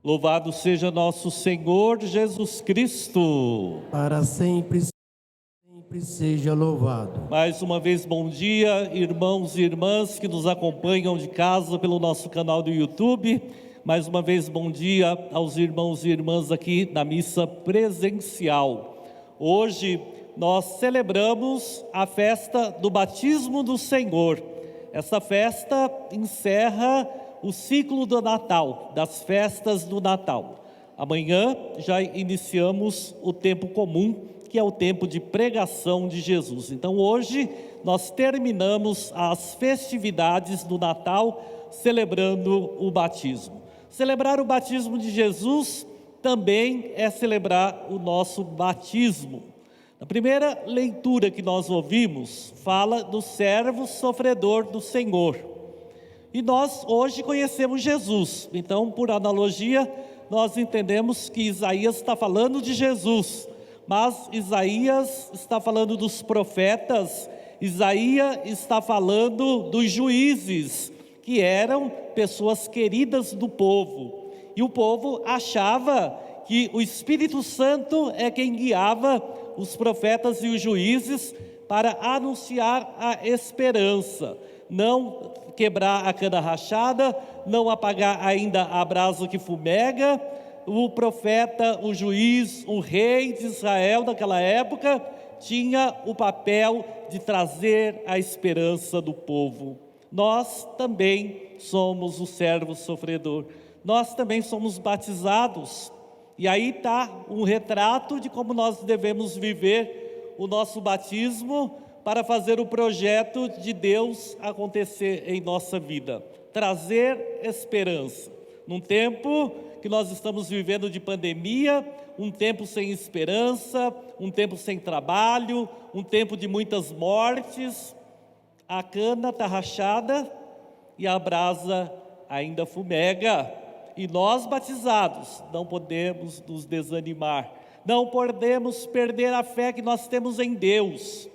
Louvado seja nosso Senhor Jesus Cristo. Para sempre, sempre seja louvado. Mais uma vez, bom dia, irmãos e irmãs que nos acompanham de casa pelo nosso canal do YouTube. Mais uma vez, bom dia aos irmãos e irmãs aqui na missa presencial. Hoje nós celebramos a festa do batismo do Senhor. Essa festa encerra o ciclo do Natal, das festas do Natal. Amanhã já iniciamos o tempo comum, que é o tempo de pregação de Jesus. Então hoje nós terminamos as festividades do Natal celebrando o batismo. Celebrar o batismo de Jesus também é celebrar o nosso batismo. A primeira leitura que nós ouvimos fala do servo sofredor do Senhor. E nós hoje conhecemos Jesus, então por analogia nós entendemos que Isaías está falando de Jesus, mas Isaías está falando dos profetas, Isaías está falando dos juízes, que eram pessoas queridas do povo, e o povo achava que o Espírito Santo é quem guiava os profetas e os juízes para anunciar a esperança, não quebrar a cana rachada, não apagar ainda a brasa que fumega. O profeta, o juiz, o rei de Israel daquela época tinha o papel de trazer a esperança do povo. Nós também somos o servo sofredor, nós também somos batizados, e aí está um retrato de como nós devemos viver o nosso batismo para fazer o projeto de Deus acontecer em nossa vida, trazer esperança. Num tempo que nós estamos vivendo de pandemia, um tempo sem esperança, um tempo sem trabalho, um tempo de muitas mortes, a cana está rachada e a brasa ainda fumega. E nós batizados não podemos nos desanimar, não podemos perder a fé que nós temos em Deus,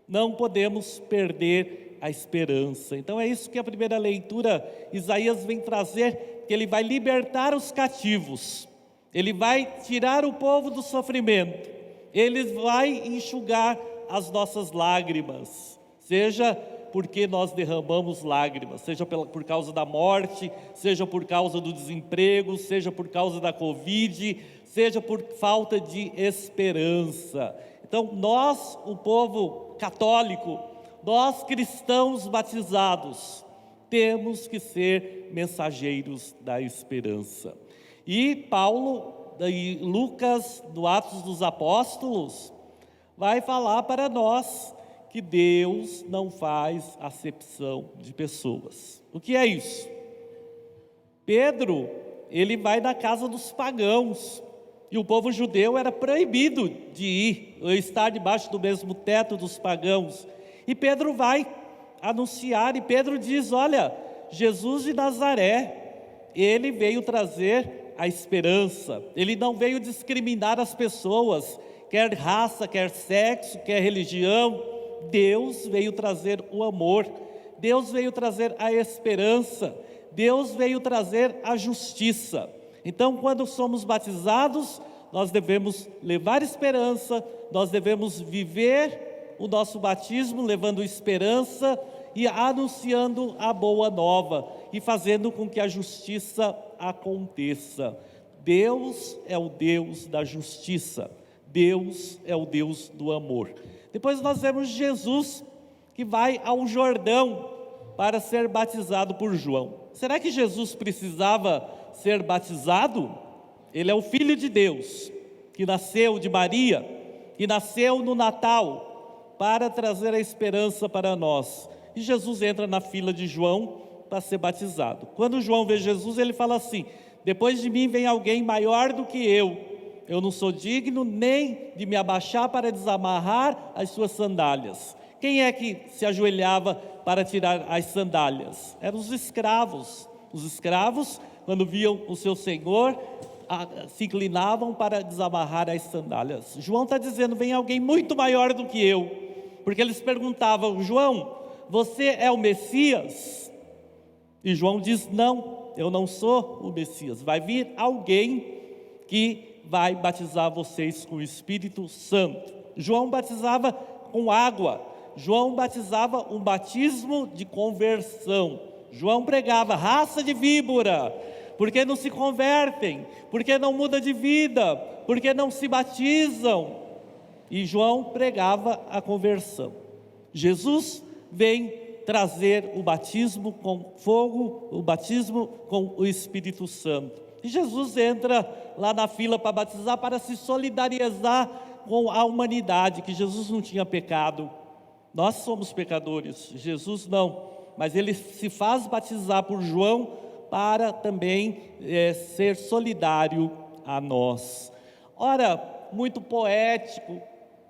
não podemos perder a esperança. Então é isso que a primeira leitura, Isaías vem trazer, que ele vai libertar os cativos, ele vai tirar o povo do sofrimento, ele vai enxugar as nossas lágrimas, seja porque nós derramamos lágrimas, seja por causa da morte, seja por causa do desemprego, seja por causa da Covid, seja por falta de esperança. Então nós, o povo católico, nós cristãos batizados, temos que ser mensageiros da esperança. E Paulo, e Lucas, no Atos dos Apóstolos, vai falar para nós que Deus não faz acepção de pessoas. O que é isso? Pedro, ele vai na casa dos pagãos, e o povo judeu era proibido de ir, ou estar debaixo do mesmo teto dos pagãos. E Pedro vai anunciar, e Pedro diz: olha, Jesus de Nazaré, ele veio trazer a esperança, ele não veio discriminar as pessoas, quer raça, quer sexo, quer religião. Deus veio trazer o amor, Deus veio trazer a esperança, Deus veio trazer a justiça. Então, quando somos batizados, nós devemos levar esperança, nós devemos viver o nosso batismo levando esperança e anunciando a boa nova e fazendo com que a justiça aconteça. Deus é o Deus da justiça, Deus é o Deus do amor. Depois nós vemos Jesus, que vai ao Jordão para ser batizado por João. Será que Jesus precisava ser batizado? Ele é o Filho de Deus, que nasceu de Maria, que nasceu no Natal, para trazer a esperança para nós. E Jesus entra na fila de João para ser batizado. Quando João vê Jesus, ele fala assim: depois de mim vem alguém maior do que eu não sou digno nem de me abaixar para desamarrar as suas sandálias. Quem é que se ajoelhava para tirar as sandálias? Eram os escravos. Os escravos, quando viam o seu senhor, se inclinavam para desamarrar as sandálias. João está dizendo: vem alguém muito maior do que eu. Porque eles perguntavam: João, você é o Messias? E João diz: não, eu não sou o Messias. Vai vir alguém que vai batizar vocês com o Espírito Santo. João batizava com água. João batizava um batismo de conversão. João pregava: raça de víbora, por que não se convertem? Por que não mudam de vida? Por que não se batizam? E João pregava a conversão. Jesus vem trazer o batismo com fogo, o batismo com o Espírito Santo. E Jesus entra lá na fila para batizar, para se solidarizar com a humanidade, que Jesus não tinha pecado. Nós somos pecadores, Jesus não, mas ele se faz batizar por João para também ser solidário a nós. Ora, muito poético,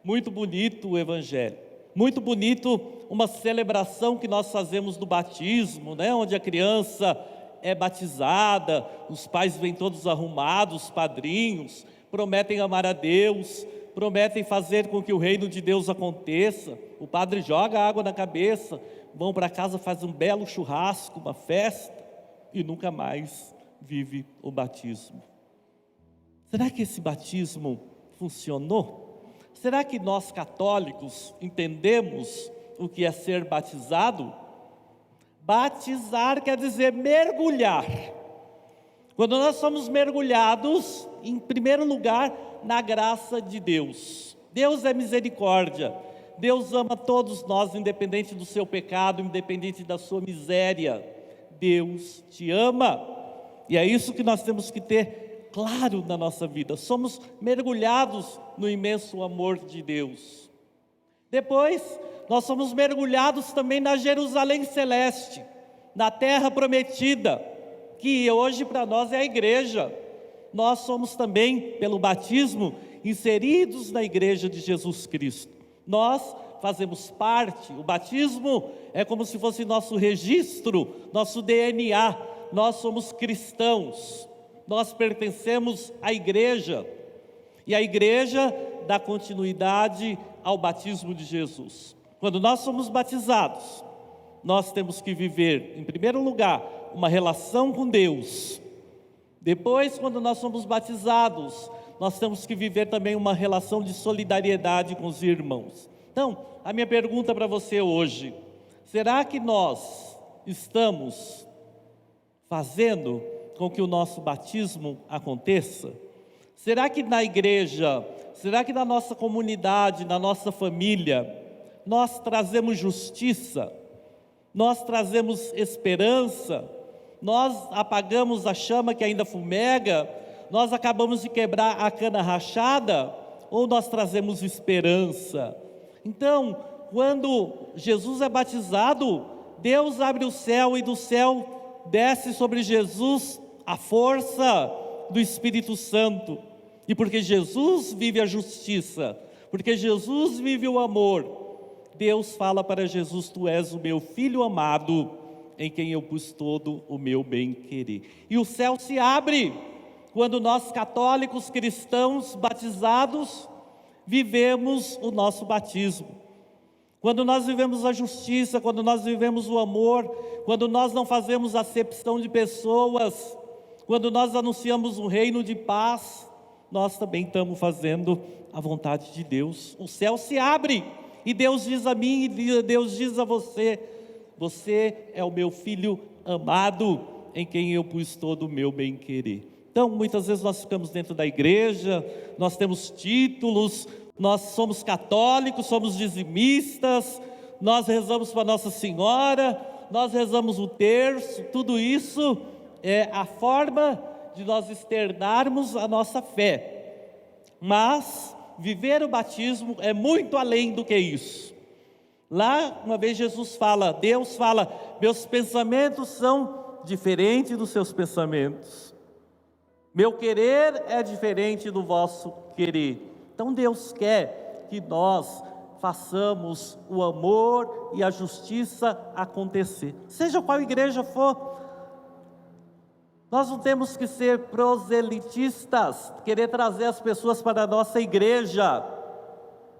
muito bonito o Evangelho, muito bonito uma celebração que nós fazemos do batismo, né? Onde a criança é batizada, os pais vêm todos arrumados, os padrinhos, prometem amar a Deus, prometem fazer com que o reino de Deus aconteça. O padre joga água na cabeça, vão para casa, faz um belo churrasco, uma festa, e nunca mais vive o batismo. Será que esse batismo funcionou? Será que nós católicos entendemos o que é ser batizado? Batizar quer dizer mergulhar. Quando nós somos mergulhados, em primeiro lugar, na graça de Deus. Deus é misericórdia. Deus ama todos nós, independente do seu pecado, independente da sua miséria. Deus te ama. E é isso que nós temos que ter claro na nossa vida. Somos mergulhados no imenso amor de Deus. Depois, nós somos mergulhados também na Jerusalém Celeste, na terra prometida, que hoje para nós é a igreja. Nós somos também, pelo batismo, inseridos na igreja de Jesus Cristo. Nós fazemos parte, o batismo é como se fosse nosso registro, nosso DNA. Nós somos cristãos, nós pertencemos à igreja, e a igreja dá continuidade ao batismo de Jesus. Quando nós somos batizados, nós temos que viver, em primeiro lugar, uma relação com Deus. Depois, quando nós somos batizados, nós temos que viver também uma relação de solidariedade com os irmãos. Então, a minha pergunta para você hoje: será que nós estamos fazendo com que o nosso batismo aconteça? Será que na igreja, será que na nossa comunidade, na nossa família, nós trazemos justiça, nós trazemos esperança, nós apagamos a chama que ainda fumega, nós acabamos de quebrar a cana rachada, ou nós trazemos esperança? Então, quando Jesus é batizado, Deus abre o céu e do céu desce sobre Jesus a força do Espírito Santo. E porque Jesus vive a justiça, porque Jesus vive o amor, Deus fala para Jesus: tu és o meu filho amado, em quem eu pus todo o meu bem-querer. E o céu se abre quando nós, católicos cristãos batizados, vivemos o nosso batismo. Quando nós vivemos a justiça, quando nós vivemos o amor, quando nós não fazemos acepção de pessoas, quando nós anunciamos um reino de paz, nós também estamos fazendo a vontade de Deus. O céu se abre e Deus diz a mim e Deus diz a você: você é o meu filho amado, em quem eu pus todo o meu bem-querer. Então, muitas vezes nós ficamos dentro da igreja, nós temos títulos, nós somos católicos, somos dizimistas, nós rezamos para Nossa Senhora, nós rezamos o terço. Tudo isso é a forma de nós externarmos a nossa fé. Mas viver o batismo é muito além do que isso. Lá, uma vez Jesus fala, Deus fala: meus pensamentos são diferentes dos seus pensamentos. Meu querer é diferente do vosso querer. Então Deus quer que nós façamos o amor e a justiça acontecer. Seja qual igreja for, nós não temos que ser proselitistas, querer trazer as pessoas para a nossa igreja.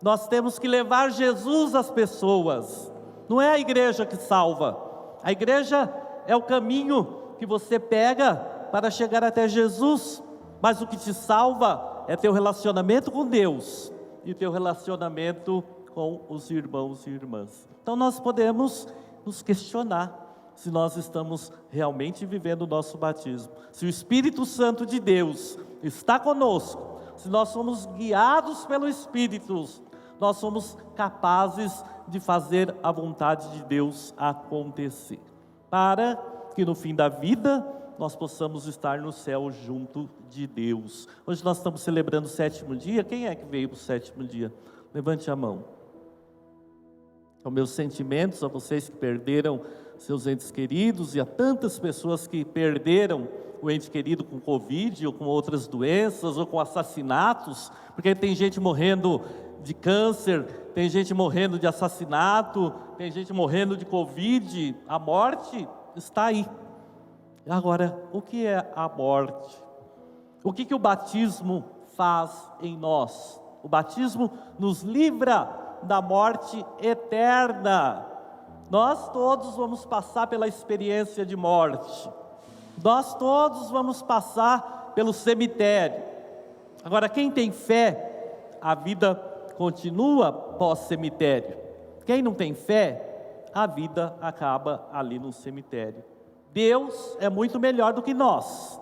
Nós temos que levar Jesus às pessoas. Não é a igreja que salva. A igreja é o caminho que você pega para chegar até Jesus, mas o que te salva é teu relacionamento com Deus e teu relacionamento com os irmãos e irmãs. Então nós podemos nos questionar se nós estamos realmente vivendo o nosso batismo, se o Espírito Santo de Deus está conosco, se nós somos guiados pelo Espírito, nós somos capazes de fazer a vontade de Deus acontecer, para que no fim da vida nós possamos estar no céu junto de Deus. Hoje nós estamos celebrando o 7º dia. Quem é que veio para o 7º dia? Levante a mão. Aos meus sentimentos a vocês que perderam seus entes queridos e a tantas pessoas que perderam o ente querido com Covid ou com outras doenças ou com assassinatos, porque tem gente morrendo de câncer, tem gente morrendo de assassinato, tem gente morrendo de Covid. A morte está aí. Agora, o que é a morte? O que o batismo faz em nós? O batismo nos livra da morte eterna. Nós todos vamos passar pela experiência de morte. Nós todos vamos passar pelo cemitério. Agora, quem tem fé, a vida continua pós-cemitério. Quem não tem fé, a vida acaba ali no cemitério. Deus é muito melhor do que nós.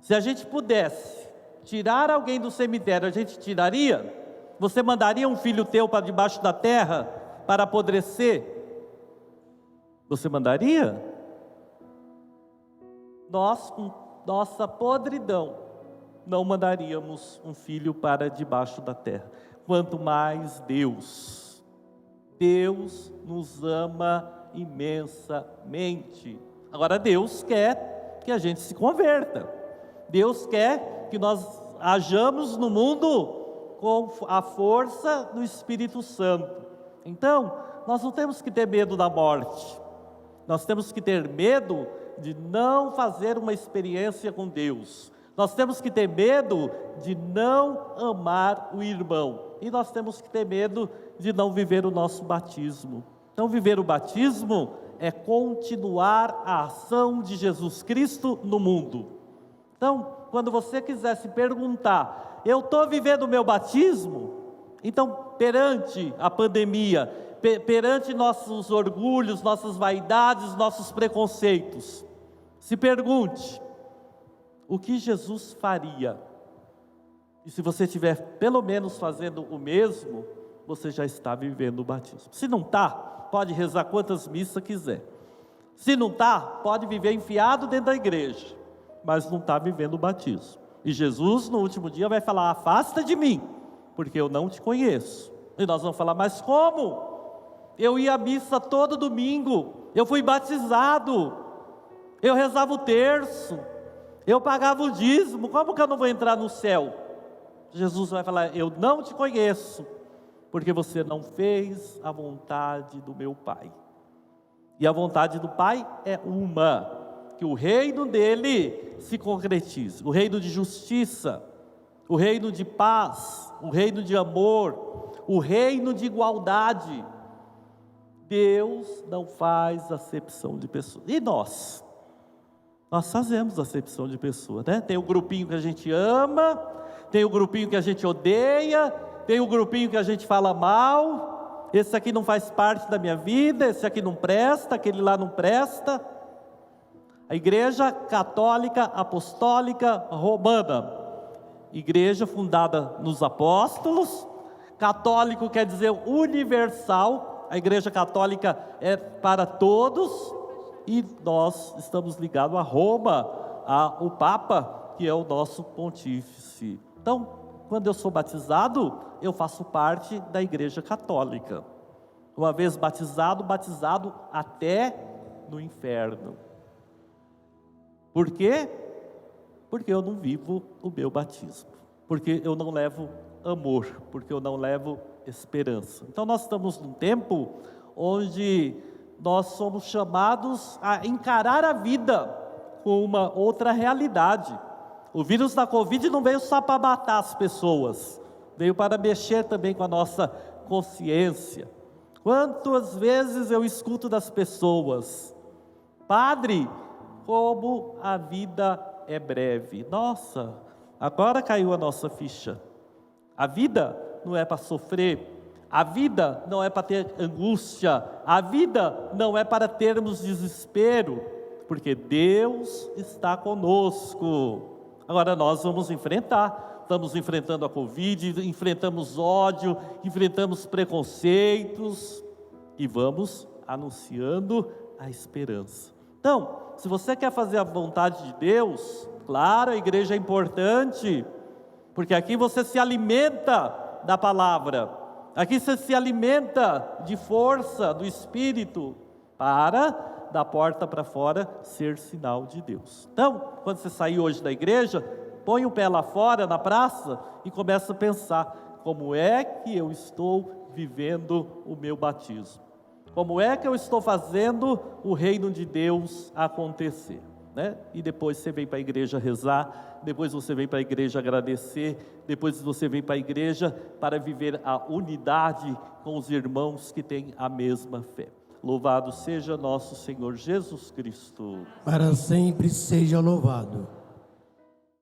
Se a gente pudesse tirar alguém do cemitério, a gente tiraria? Você mandaria um filho teu para debaixo da terra para apodrecer? Você mandaria? Nós, com nossa podridão, não mandaríamos um filho para debaixo da terra. Quanto mais Deus. Deus nos ama imensamente. Agora Deus quer que a gente se converta. Deus quer que nós hajamos no mundo com a força do Espírito Santo. Então, nós não temos que ter medo da morte. Nós temos que ter medo de não fazer uma experiência com Deus. Nós temos que ter medo de não amar o irmão. E nós temos que ter medo de não viver o nosso batismo. Então, viver o batismo é continuar a ação de Jesus Cristo no mundo. Então, quando você quiser se perguntar, eu estou vivendo o meu batismo? Então, perante a pandemia, perante nossos orgulhos, nossas vaidades, nossos preconceitos, se pergunte, o que Jesus faria? E se você estiver pelo menos fazendo o mesmo, você já está vivendo o batismo. Se não está, pode rezar quantas missas quiser. Se não está, pode viver enfiado dentro da igreja, mas não está vivendo o batismo. E Jesus no último dia vai falar, afasta de mim, porque eu não te conheço. E nós vamos falar, mas como? Eu ia à missa todo domingo, eu fui batizado, eu rezava o terço, eu pagava o dízimo, como que eu não vou entrar no céu? Jesus vai falar, eu não te conheço, porque você não fez a vontade do meu Pai. E a vontade do Pai é uma, que o reino dele se concretize, o reino de justiça, o reino de paz, o reino de amor, o reino de igualdade. Deus não faz acepção de pessoas. E nós? Nós fazemos acepção de pessoas, né? Tem o grupinho que a gente ama, tem o grupinho que a gente odeia, tem o grupinho que a gente fala mal, esse aqui não faz parte da minha vida, esse aqui não presta, aquele lá não presta. A Igreja Católica Apostólica Romana, igreja fundada nos apóstolos, católico quer dizer universal, a Igreja Católica é para todos, e nós estamos ligados a Roma, ao Papa, que é o nosso pontífice. Então, quando eu sou batizado, eu faço parte da Igreja Católica. Uma vez batizado, batizado até no inferno. Por quê? Porque eu não vivo o meu batismo. Porque eu não levo amor. Porque eu não levo esperança. Então nós estamos num tempo onde nós somos chamados a encarar a vida com uma outra realidade. O vírus da Covid não veio só para matar as pessoas, veio para mexer também com a nossa consciência. Quantas vezes eu escuto das pessoas, padre, como a vida é breve. Nossa, agora caiu a nossa ficha. A vida não é para sofrer, a vida não é para ter angústia, a vida não é para termos desespero, porque Deus está conosco. Agora nós vamos enfrentar, estamos enfrentando a Covid, enfrentamos ódio, enfrentamos preconceitos e vamos anunciando a esperança. Então, se você quer fazer a vontade de Deus, claro, a igreja é importante, porque aqui você se alimenta da palavra, aqui você se alimenta de força do Espírito, para, da porta para fora, ser sinal de Deus. Então, quando você sair hoje da igreja, põe o pé lá fora, na praça, e começa a pensar, como é que eu estou vivendo o meu batismo? Como é que eu estou fazendo o reino de Deus acontecer? Né? E depois você vem para a igreja rezar, depois você vem para a igreja agradecer, depois você vem para a igreja para viver a unidade com os irmãos que têm a mesma fé. Louvado seja nosso Senhor Jesus Cristo. Para sempre seja louvado.